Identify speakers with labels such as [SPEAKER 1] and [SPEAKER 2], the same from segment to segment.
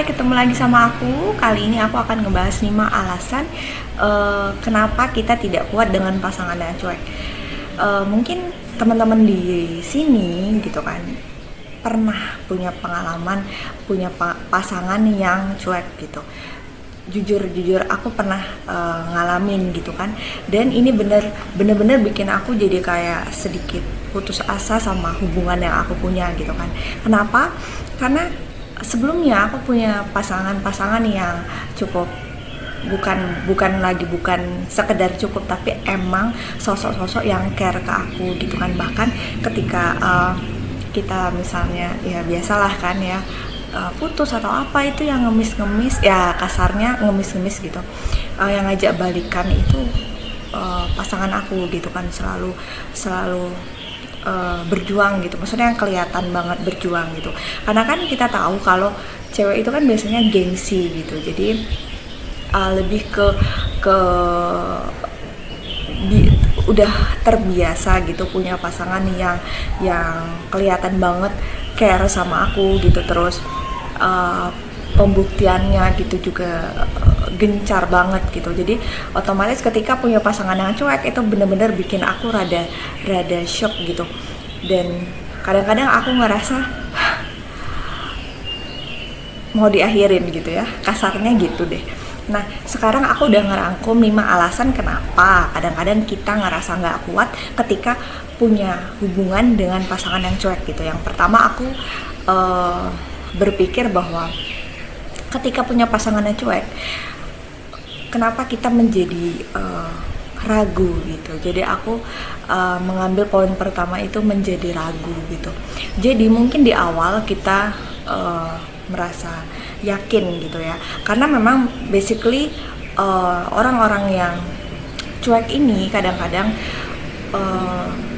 [SPEAKER 1] Hai, ketemu lagi sama aku. Kali ini aku akan ngebahas 5 alasan kenapa kita tidak kuat dengan pasangan yang cuek. Mungkin teman-teman di sini gitu kan pernah punya pengalaman punya pasangan yang cuek gitu. Jujur aku pernah ngalamin gitu kan, dan ini bener-bener bikin aku jadi kayak sedikit putus asa sama hubungan yang aku punya gitu kan. Kenapa? Karena sebelumnya aku punya pasangan yang cukup bukan sekedar cukup, tapi emang sosok-sosok yang care ke aku gitu kan. Bahkan ketika kita misalnya ya biasalah kan ya, putus atau apa, itu yang ngemis-ngemis, ya kasarnya ngemis-ngemis gitu, yang ngajak balikan itu pasangan aku gitu kan, selalu berjuang gitu, maksudnya yang kelihatan banget berjuang gitu. Karena kan kita tahu kalau cewek itu kan biasanya gengsi gitu, jadi lebih ke udah terbiasa gitu punya pasangan yang kelihatan banget care sama aku gitu. Terus pembuktiannya gitu juga gencar banget gitu. Jadi otomatis ketika punya pasangan yang cuek itu bener-bener bikin aku rada shock gitu. Dan kadang-kadang aku ngerasa mau diakhirin gitu ya, kasarnya gitu deh. Nah, sekarang aku udah ngerangkum 5 alasan kenapa kadang-kadang kita ngerasa nggak kuat ketika punya hubungan dengan pasangan yang cuek gitu. Yang pertama, aku berpikir bahwa ketika punya pasangan yang cuek, kenapa kita menjadi ragu gitu. Jadi aku mengambil poin pertama itu menjadi ragu gitu. Jadi mungkin di awal kita merasa yakin gitu ya, karena memang basically orang-orang yang cuek ini kadang-kadang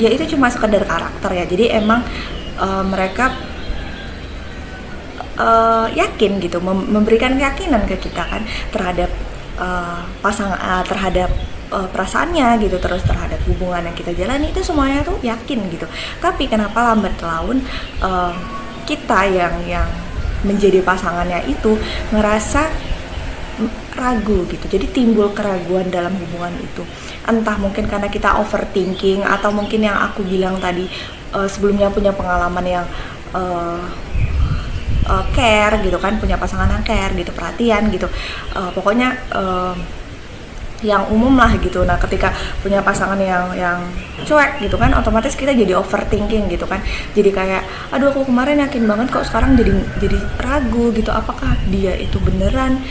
[SPEAKER 1] ya itu cuma sekedar karakter ya. Jadi emang mereka yakin gitu, memberikan keyakinan ke kita kan terhadap terhadap perasaannya gitu, terus terhadap hubungan yang kita jalani, itu semuanya tuh yakin gitu. Tapi kenapa lambat laun kita yang menjadi pasangannya itu ngerasa ragu gitu. Jadi timbul keraguan dalam hubungan itu. Entah mungkin karena kita overthinking, atau mungkin yang aku bilang tadi sebelumnya punya pengalaman yang care gitu kan, punya pasangan yang care gitu, perhatian gitu, pokoknya yang umum lah gitu. Nah, ketika punya pasangan yang cuek gitu kan, otomatis kita jadi overthinking gitu kan. Jadi kayak, aduh aku kemarin yakin banget kok sekarang jadi ragu gitu, apakah dia itu beneran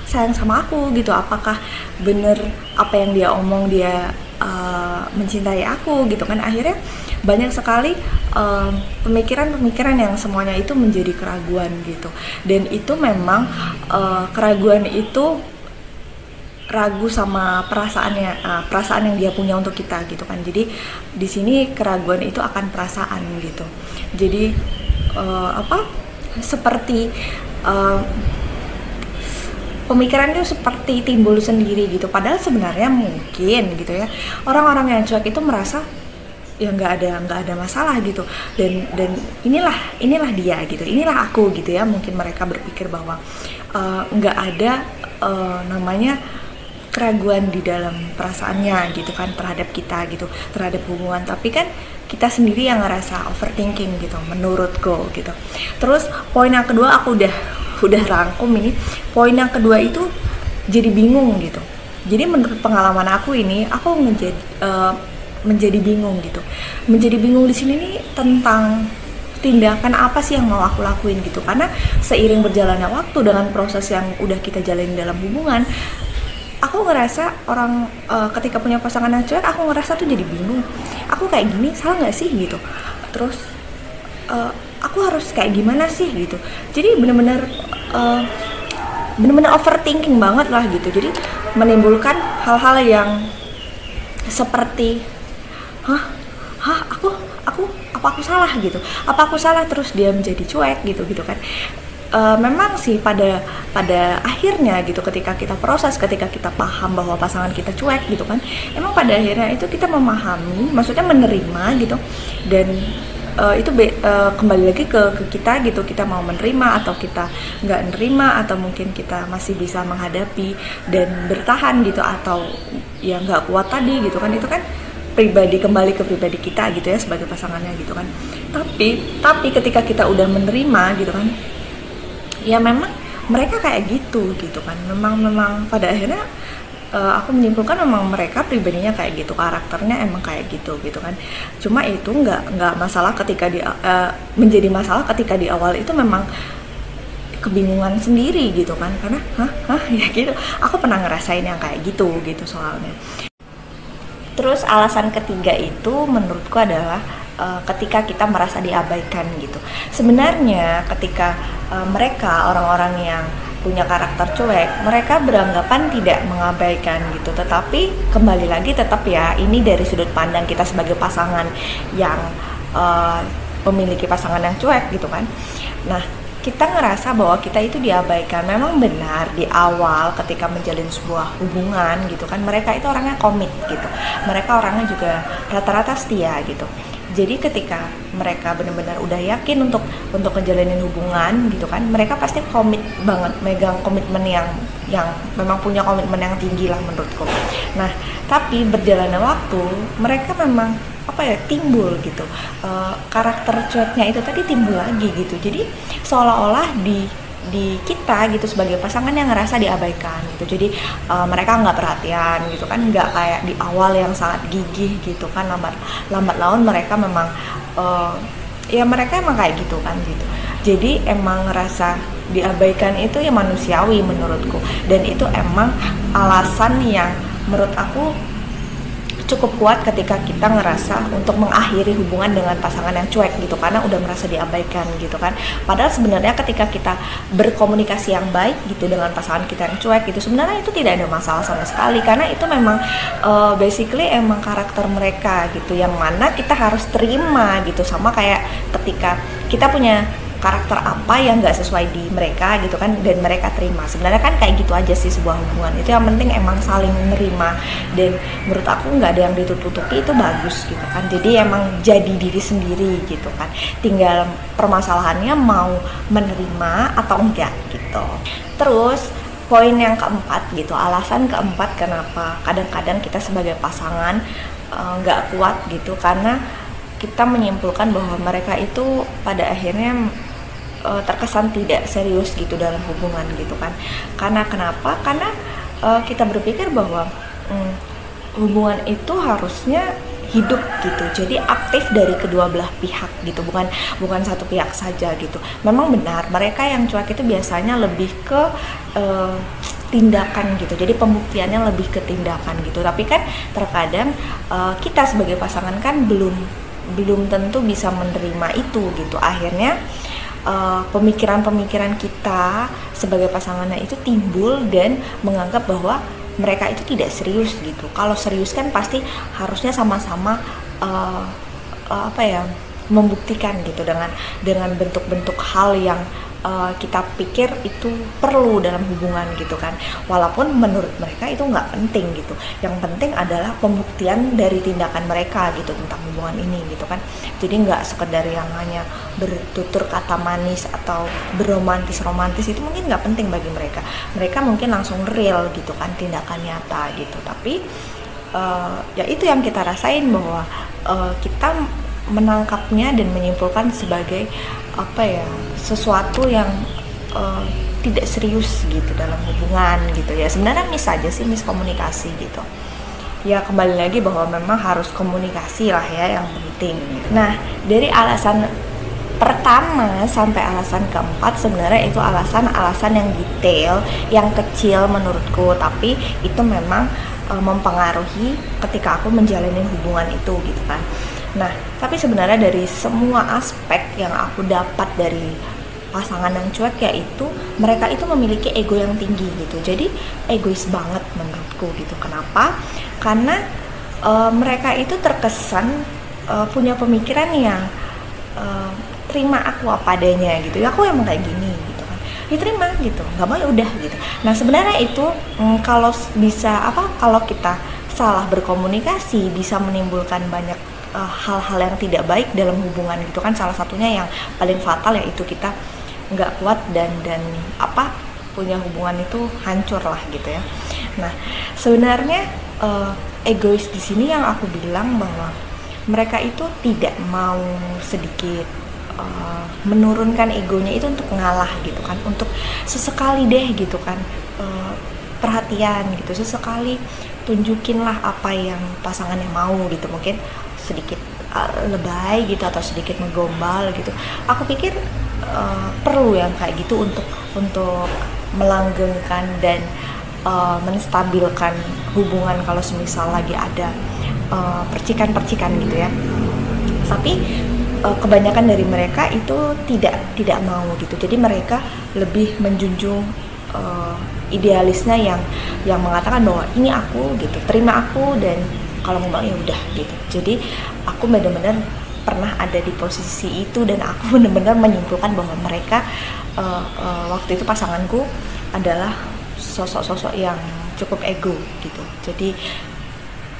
[SPEAKER 1] sayang sama aku gitu, apakah bener apa yang dia omong, dia mencintai aku gitu kan. Akhirnya banyak sekali pemikiran-pemikiran yang semuanya itu menjadi keraguan gitu. Dan itu memang keraguan itu ragu sama perasaan yang dia punya untuk kita gitu kan. Jadi di sini keraguan itu akan perasaan gitu. Jadi seperti pemikiran itu seperti timbul sendiri gitu. Padahal sebenarnya mungkin gitu ya, orang-orang yang cuek itu merasa ya nggak ada masalah gitu, dan inilah dia gitu, inilah aku gitu ya. Mungkin mereka berpikir bahwa nggak ada namanya keraguan di dalam perasaannya gitu kan terhadap kita gitu, terhadap hubungan. Tapi kan kita sendiri yang ngerasa overthinking gitu, menurutku gitu. Terus poin yang kedua, aku udah rangkum ini. Poin yang kedua itu jadi bingung gitu. Jadi menurut pengalaman aku ini, aku menjadi bingung gitu. Menjadi bingung di sini nih tentang tindakan apa sih yang mau aku lakuin gitu. Karena seiring berjalannya waktu dengan proses yang udah kita jalani dalam hubungan, aku ngerasa ketika punya pasangan yang cuek, aku ngerasa tuh jadi bingung. Aku kayak gini salah nggak sih gitu. Terus aku harus kayak gimana sih gitu. Jadi bener-bener overthinking banget lah gitu. Jadi menimbulkan hal-hal yang seperti apa aku salah gitu, apa aku salah, terus dia menjadi cuek gitu kan. Memang sih pada akhirnya gitu, ketika kita proses, ketika kita paham bahwa pasangan kita cuek gitu kan, emang pada akhirnya itu kita memahami, maksudnya menerima gitu, dan kembali lagi ke kita gitu, kita mau menerima atau kita nggak menerima, atau mungkin kita masih bisa menghadapi dan bertahan gitu, atau ya nggak kuat tadi gitu kan. Itu kan kembali ke pribadi kita gitu ya sebagai pasangannya gitu kan. Tapi ketika kita udah menerima gitu kan, ya memang mereka kayak gitu kan. Memang pada akhirnya aku menyimpulkan memang mereka pribadinya kayak gitu, karakternya emang kayak gitu kan. Cuma itu nggak masalah ketika menjadi masalah ketika di awal itu memang kebingungan sendiri gitu kan, karena ya gitu. Aku pernah ngerasain yang kayak gitu soalnya. Terus alasan ketiga itu menurutku adalah ketika kita merasa diabaikan gitu. Sebenarnya ketika mereka orang-orang yang punya karakter cuek, mereka beranggapan tidak mengabaikan gitu. Tetapi kembali lagi tetap ya, ini dari sudut pandang kita sebagai pasangan yang memiliki pasangan yang cuek gitu kan. Nah, kita ngerasa bahwa kita itu diabaikan. Memang benar di awal ketika menjalin sebuah hubungan gitu kan, mereka itu orangnya komit gitu, mereka orangnya juga rata-rata setia gitu. Jadi ketika mereka benar-benar udah yakin untuk ngejalanin hubungan gitu kan, mereka pasti komit banget, megang komitmen yang memang punya komitmen yang tinggi lah menurutku. Nah, tapi berjalannya waktu mereka memang timbul gitu, karakter cueknya itu tadi timbul lagi gitu. Jadi seolah-olah di kita gitu sebagai pasangan yang ngerasa diabaikan gitu. Jadi mereka nggak perhatian gitu kan, nggak kayak di awal yang sangat gigih gitu kan. Lambat laun mereka memang ya mereka emang kayak gitu kan gitu. Jadi emang ngerasa diabaikan itu ya manusiawi menurutku, dan itu emang alasan yang menurut aku cukup kuat ketika kita ngerasa untuk mengakhiri hubungan dengan pasangan yang cuek gitu, karena udah merasa diabaikan gitu kan. Padahal sebenarnya ketika kita berkomunikasi yang baik gitu dengan pasangan kita yang cuek gitu, sebenarnya itu tidak ada masalah sama sekali, karena itu memang basically emang karakter mereka gitu, yang mana kita harus terima gitu. Sama kayak ketika kita punya karakter apa yang nggak sesuai di mereka gitu kan, dan mereka terima. Sebenarnya kan kayak gitu aja sih sebuah hubungan itu, yang penting emang saling menerima, dan menurut aku nggak ada yang ditutup-tutupi, itu bagus gitu kan. Jadi emang jadi diri sendiri gitu kan, tinggal permasalahannya mau menerima atau enggak gitu. Terus poin yang keempat gitu, alasan keempat kenapa kadang-kadang kita sebagai pasangan nggak kuat gitu, karena kita menyimpulkan bahwa mereka itu pada akhirnya terkesan tidak serius gitu dalam hubungan gitu kan. Karena kenapa? Karena kita berpikir bahwa hubungan itu harusnya hidup gitu, jadi aktif dari kedua belah pihak gitu, bukan satu pihak saja gitu. Memang benar mereka yang cuek itu biasanya lebih ke tindakan gitu, jadi pembuktiannya lebih ke tindakan gitu. Tapi kan terkadang kita sebagai pasangan kan belum tentu bisa menerima itu gitu. Akhirnya pemikiran-pemikiran kita sebagai pasangannya itu timbul dan menganggap bahwa mereka itu tidak serius gitu. Kalau serius kan pasti harusnya sama-sama membuktikan gitu dengan bentuk-bentuk hal yang kita pikir itu perlu dalam hubungan gitu kan. Walaupun menurut mereka itu nggak penting gitu. Yang penting adalah pembuktian dari tindakan mereka gitu tentang hubungan ini gitu kan. Jadi nggak sekedar yang hanya bertutur kata manis atau berromantis itu mungkin nggak penting bagi mereka. Mereka mungkin langsung real gitu kan, tindakan nyata gitu. Tapi ya itu yang kita rasain, bahwa kita menangkapnya dan menyimpulkan sebagai sesuatu yang tidak serius gitu dalam hubungan gitu ya. Sebenarnya miskomunikasi gitu ya. Kembali lagi bahwa memang harus komunikasi lah ya yang penting. Nah, dari alasan pertama sampai alasan keempat sebenarnya itu alasan-alasan yang detail, yang kecil menurutku, tapi itu memang mempengaruhi ketika aku menjalani hubungan itu gitu kan. Nah, tapi sebenarnya dari semua aspek yang aku dapat dari pasangan yang cuek, yaitu mereka itu memiliki ego yang tinggi gitu. Jadi egois banget menurutku gitu. Kenapa? Karena mereka itu terkesan punya pemikiran yang terima aku apa adanya gitu. Ya aku emang kayak gini gitu kan. Diterima gitu. Nggak mau ya udah gitu. Nah, sebenarnya itu kalau kita salah berkomunikasi bisa menimbulkan banyak hal-hal yang tidak baik dalam hubungan gitu kan. Salah satunya yang paling fatal yaitu kita nggak kuat dan punya hubungan itu hancur lah gitu ya. Nah sebenarnya egois di sini yang aku bilang bahwa mereka itu tidak mau sedikit menurunkan egonya itu untuk ngalah gitu kan, untuk sesekali deh gitu kan perhatian gitu, sesekali tunjukinlah apa yang pasangannya mau gitu, mungkin sedikit lebay gitu atau sedikit menggombal gitu. Aku pikir perlu yang kayak gitu untuk melanggengkan dan menstabilkan hubungan kalau semisal lagi ada percikan-percikan gitu ya. Tapi kebanyakan dari mereka itu tidak mau gitu. Jadi mereka lebih menjunjung idealisnya yang mengatakan bahwa ini aku gitu, terima aku, dan kalau ngomong ya udah gitu. Jadi aku benar-benar pernah ada di posisi itu dan aku benar-benar menyimpulkan bahwa mereka waktu itu pasanganku adalah sosok-sosok yang cukup ego gitu. Jadi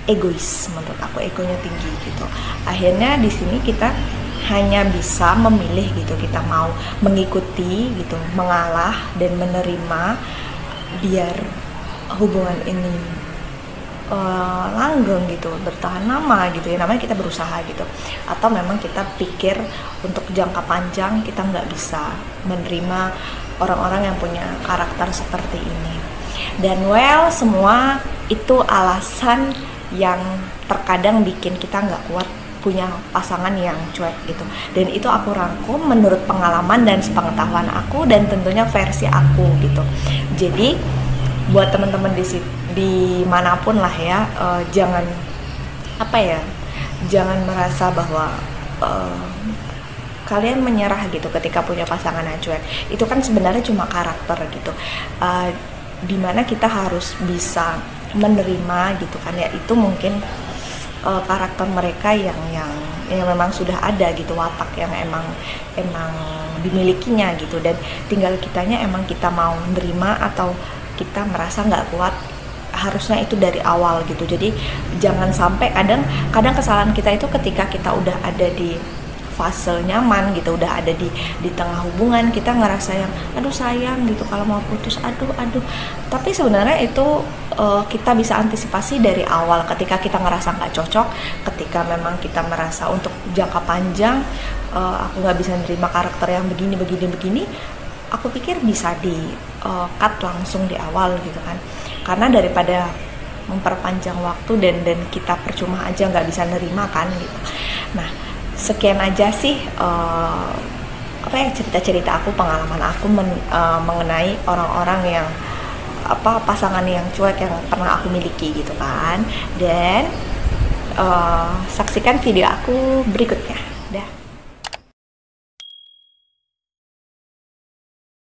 [SPEAKER 1] egois, menurut aku egonya tinggi gitu. Akhirnya di sini kita hanya bisa memilih gitu, kita mau mengikuti gitu, mengalah dan menerima biar hubungan ini langgeng gitu, bertahan lama gitu ya, namanya kita berusaha gitu. Atau memang kita pikir untuk jangka panjang kita nggak bisa menerima orang-orang yang punya karakter seperti ini. Dan semua itu alasan yang terkadang bikin kita nggak kuat punya pasangan yang cuek gitu. Dan itu aku rangkum menurut pengalaman dan sepengetahuan aku dan tentunya versi aku gitu. Jadi buat teman-teman di manapun lah ya, jangan jangan merasa bahwa kalian menyerah gitu ketika punya pasangan yang cuek. Itu kan sebenarnya cuma karakter gitu, dimana kita harus bisa menerima gitu kan ya, itu mungkin karakter mereka yang memang sudah ada gitu, watak yang emang dimilikinya gitu, dan tinggal kitanya emang kita mau menerima atau kita merasa nggak kuat. Harusnya itu dari awal gitu. Jadi jangan sampai kadang kesalahan kita itu ketika kita udah ada di fase nyaman gitu, udah ada di tengah hubungan, kita ngerasa yang aduh sayang gitu kalau mau putus, aduh. Tapi sebenarnya itu kita bisa antisipasi dari awal ketika kita ngerasa nggak cocok, ketika memang kita merasa untuk jangka panjang aku nggak bisa menerima karakter yang begini, aku pikir bisa di cut langsung di awal gitu kan, karena daripada memperpanjang waktu dan kita percuma aja nggak bisa nerima kan gitu. Nah sekian aja sih cerita-cerita aku, pengalaman aku mengenai orang-orang yang pasangan yang cuek yang pernah aku miliki gitu kan. Dan saksikan video aku berikutnya. Dah.